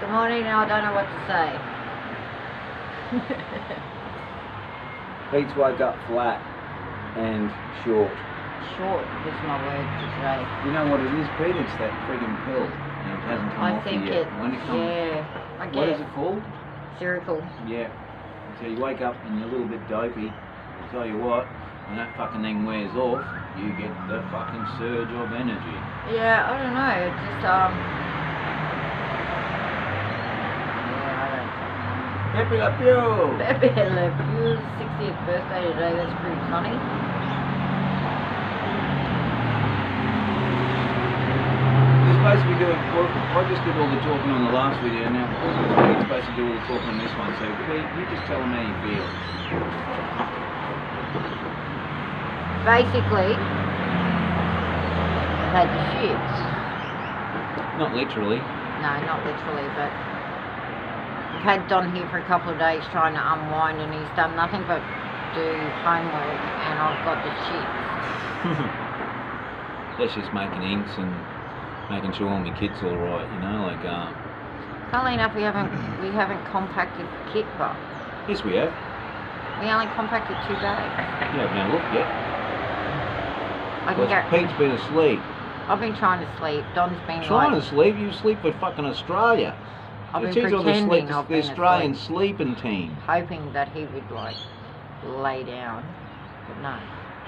Good morning, I don't know what to say. Pete's woke up flat and short. Short is my word for today. You know what it is, Pete? It's that friggin' pill. And it hasn't come off you yet. When it comes, yeah, I get what it. is it called? Cerebral. Yeah. So you wake up and you're a little bit dopey. I'll tell you what, when that fucking thing wears off, you get the fucking surge of energy. Yeah, I don't know. It just yeah, I don't know. Pepe Le Pew! Pepe Le Pew's 60th birthday today. That's pretty funny. You're supposed to be doing. Well, I just did all the talking on the last video. Now you're supposed to do all the talking on this one. So Pete, you just tell them how you feel. Basically, I've had the shits. Not literally. No, not literally, but I've had Don here for a couple of days trying to unwind, and he's done nothing but do homework, and I've got the shits. That's just making inks and making sure all my kit's all right, you know, like. Funnily enough, we haven't compacted the kit, but Yes, we have. we only compacted 2 bags. You haven't had a look yet. I can Because go. Pete's been asleep. I've been trying to sleep. Don's been Trying like, to sleep? You sleep with fucking Australia. I've been She's on pretending I've the been Australian asleep, sleeping team. hoping that he would like lay down, but no.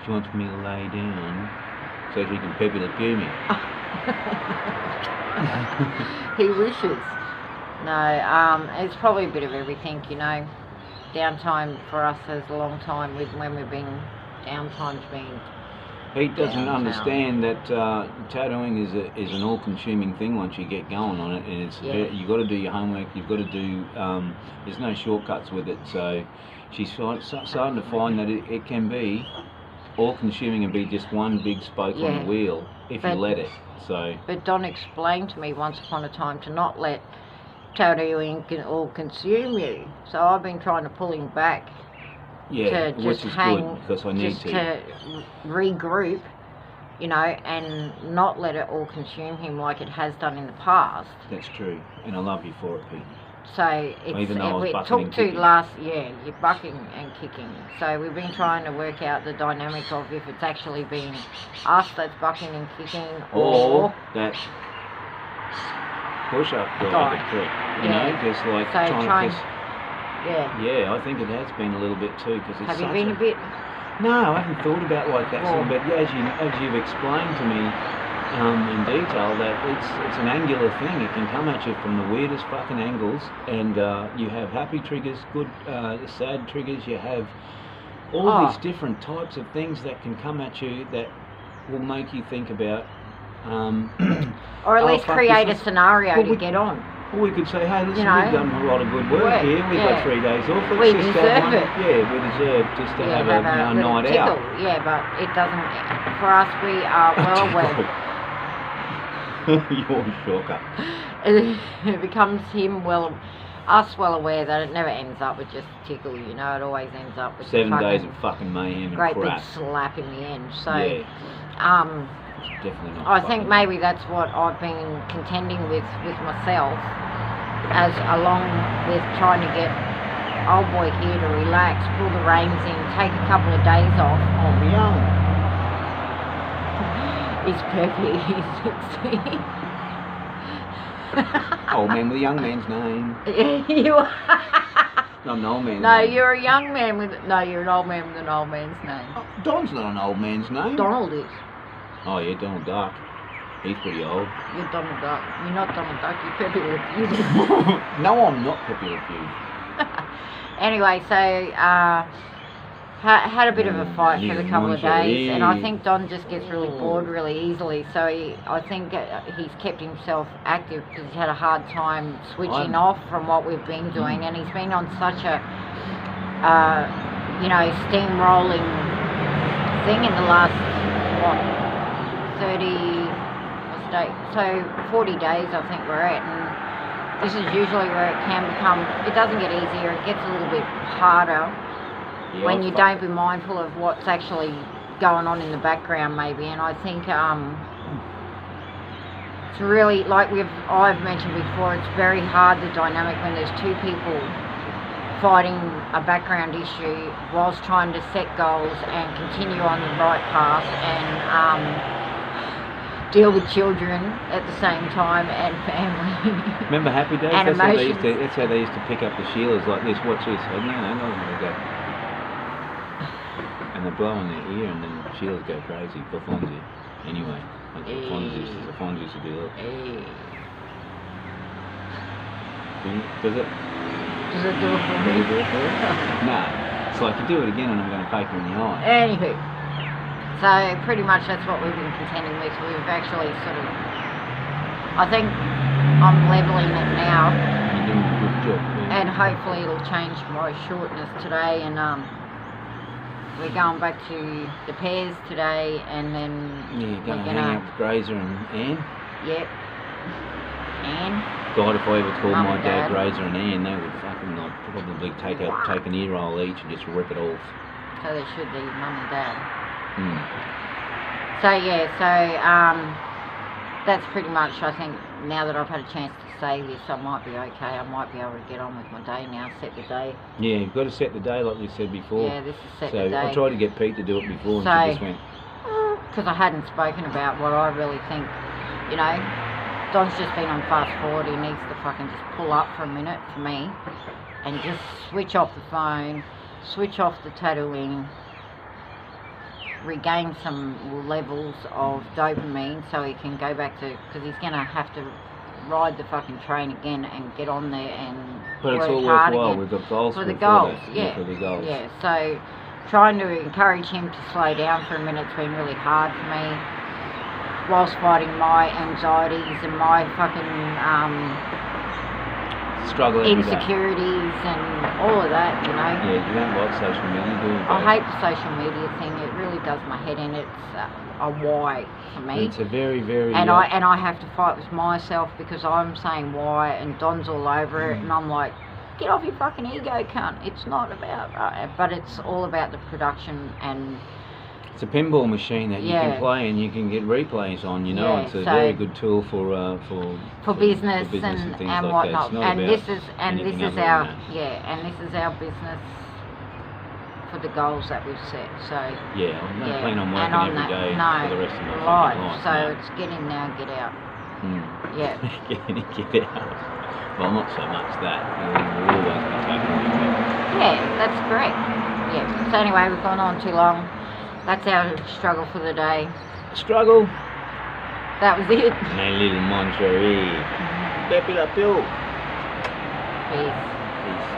She wants me to lay down so she can Pepe Le Pew me. He wishes. No, it's probably a bit of everything, you know. Downtime for us is a long time with when we've been downtime's been. Pete doesn't Downtown. understand that tattooing is an all-consuming thing once you get going on it, and it's Yeah. you got to do your homework. You've got to do. There's no shortcuts with it. So she's starting to find that it can be all-consuming and be just one big spoke on Yeah. the wheel if you But- let it. So But Don explained to me once upon a time to not let tattooing all consume you. So I've been trying to pull him back yeah, to which just is hang, good because I need just to regroup, you know, and not let it all consume him like it has done in the past. That's true, and I love you for it, Pete. So Even though I was it bucking took and to kicking. you're bucking and kicking. So we've been trying to work out the dynamic of if it's actually been us that's bucking and kicking Or that push-up guy, Guy. the prick, you Yeah. know, just like So trying trying- to piss. yeah. Yeah, I think it has been a little bit too because it's Have you such been a bit? No, I haven't thought about like that. Well- But as you've explained to me in detail, that it's an angular thing. It can come at you from the weirdest fucking angles, and you have happy triggers, good sad triggers. You have all Oh. these different types of things that can come at you that will make you think about. Or at Oh, least fuck, create a this is- scenario Well, to we- get on. Well, we could say, hey, listen, You know, we've done a lot of good work work, here. We've yeah. got 3 days off. Let's We just deserve have one. it. Yeah, we deserve just to have a little night tickle. out. Yeah, but it doesn't. For us, we are well aware. You're a shocker. It becomes us well aware that it never ends up with just a tickle. You know, it always ends up with 7 fucking days of fucking mayhem and great big crap. slap in the end. So, Yeah, it's definitely not. I think fucking- maybe that's what I've been contending with myself, as along with trying to get old boy here to relax, pull the reins in, take a couple of days off. Oh, my young. He's perfect. He's 60. Old man with a young man's name. You are. Not an old man's No, name. you're a young man with. No, you're an old man with an old man's name. Oh, Don's not an old man's name. Donald is. Oh, yeah, Donald Duck. He's pretty old. You're Donald Duck. You're not Donald Duck. You're Pepe Le Pew. No, I'm not Pepe Le Pew. Anyway, so had a bit of a fight for the couple of days, and I think Don just gets really bored really easily. So I think he's kept himself active because he's had a hard time switching off from what we've been doing, and he's been on such a steamrolling thing in the last 40 days I think we're at, and this is usually where it can become. It doesn't get easier; it gets a little bit harder. Yeah, When you don't be mindful of what's actually going on in the background, maybe. And I think it's really, like I've mentioned before, it's very hard, the dynamic, when there's two people fighting a background issue whilst trying to set goals and continue on the right path and deal with children at the same time and family. Remember Happy Days? And emotions. That's how they used to pick up the Sheilas like this. Watch this. Oh, no, they go. And they blow in their ear, and then the Sheilas go crazy for Fonzie. Anyway, that's what Fonzie used to do. Look. Does it? Does it do it for me? No. It's like you do it again, and I'm going to poke you in the eye. Anywho. So pretty much that's what we've been contending with. We've actually sort of, I think I'm levelling it now. You're doing a good job. Yeah. And hopefully it'll change my shortness today, and we're going back to the pairs today, and then you're going to hang out with Grazer and Anne? Yep. Anne? God, if I ever called Mum my and dad Dad. Grazer and Anne, they would fucking like probably take an ear roll each and just rip it off. So they should be Mum and Dad. Mm. So yeah, that's pretty much, I think, now that I've had a chance to say this, I might be okay. I might be able to get on with my day now, set the day. Yeah, you've got to set the day like we said before. Yeah, this is set so the day. I tried to get Pete to do it before, and she just went... Because I hadn't spoken about what I really think, you know. Don's just been on fast forward. He needs to fucking just pull up for a minute for me and just switch off the phone, switch off the tattooing, regain some levels of dopamine so he can go back to, because he's going to have to ride the fucking train again and get on there and but work it's all hard worthwhile. again. We've got goals for the goals. Yeah, for the goals. Yeah, so trying to encourage him to slow down for a minute's been really hard for me, whilst fighting my anxieties and my fucking struggle every day. insecurities and all of that, you know. Yeah, you don't like social media, do you? I hate the social media thing. It really does my head in. It's a why for me. It's a very, very... And I have to fight with myself because I'm saying why, and Don's all over it, and I'm like, get off your fucking ego, cunt. It's not about... but it's all about the production and... It's a pinball machine that you can play and you can get replays on, you know. Yeah, it's a very good tool for business and things and like whatnot. That. And this is our business for the goals that we've set. So yeah, I'm not planning on working every day for the rest of my life. life. So it's get in now, get out. Yeah. Get in, get out. Well, not so much that. We'll always be taking it. Yeah, that's correct. Yeah. So anyway, we've gone on too long. That's our struggle for the day. Struggle. That was it. My little Monterey. Pepe La Pew. Peace. Peace.